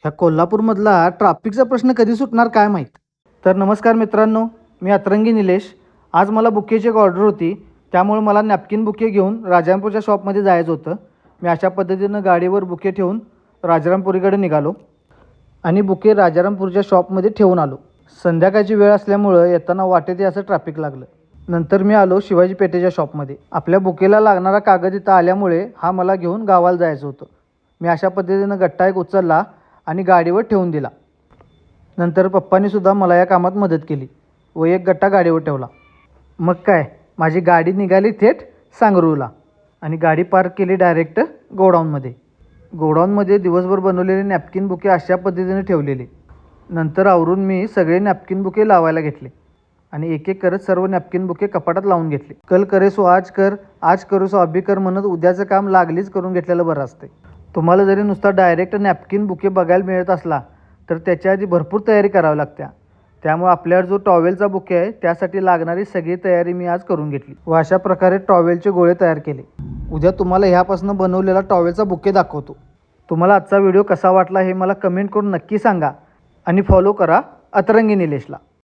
ह्या कोल्हापूरमधला ट्रॅफिकचा प्रश्न कधी सुटणार काय माहीत. तर नमस्कार मित्रांनो, मी अतरंगी निलेश. आज मला बुकेची एक ऑर्डर होती, त्यामुळे मला नॅपकिन बुके घेऊन राजारामपूरच्या शॉपमध्ये जायचं होतं. मी अशा पद्धतीनं गाडीवर बुके ठेवून राजारामपुरीकडे निघालो आणि बुके राजारामपूरच्या शॉपमध्ये ठेवून आलो. संध्याकाळची वेळ असल्यामुळं येताना वाटेत असं ट्रॅफिक लागलं. नंतर मी आलो शिवाजी पेठेच्या शॉपमध्ये. आपल्या बुकेला लागणारा कागद इथं आल्यामुळे हा मला घेऊन गावाला जायचं होतं. मी अशा पद्धतीनं गट्टा एक उचलला आणि गाडीवर ठेवून दिला. नंतर पप्पांनीसुद्धा मला या कामात मदत केली व एक गट्टा गाडीवर ठेवला. मग काय, माझी गाडी निघाली थेट सांगरूळला आणि गाडी पार्क केली डायरेक्ट गोडाऊनमध्ये. गोडाऊनमध्ये दिवसभर बनवलेले नॅपकिन बुके अशा पद्धतीने ठेवलेले. नंतर आवरून मी सगळे नॅपकिन बुके लावायला घेतले आणि एक एक करत सर्व नॅपकिन बुके कपाटात लावून घेतले. कल करे सो आज कर, आज करू सो अभी कर म्हणत उद्याचं काम लागलीच करून घेतलेलं बरं असते. तुम्हाला जरी नुसता डायरेक्ट नॅपकिन बुके बघायला मिळत असला तर त्याच्या आधी भरपूर तयारी करावी लागते. त्यामुळे आपल्यावर जो टॉवेलचा बुके आहे त्यासाठी लागणारी सगळी तयारी मी आज करून घेतली व अशा प्रकारे टॉवेलचे गोळे तयार केले. उद्या तुम्हाला ह्यापासून बनवलेला टॉवेलचा बुके दाखवतो. तुम्हाला आजचा व्हिडिओ कसा वाटला हे मला कमेंट करून नक्की सांगा आणि फॉलो करा अतरंगी निलेशला.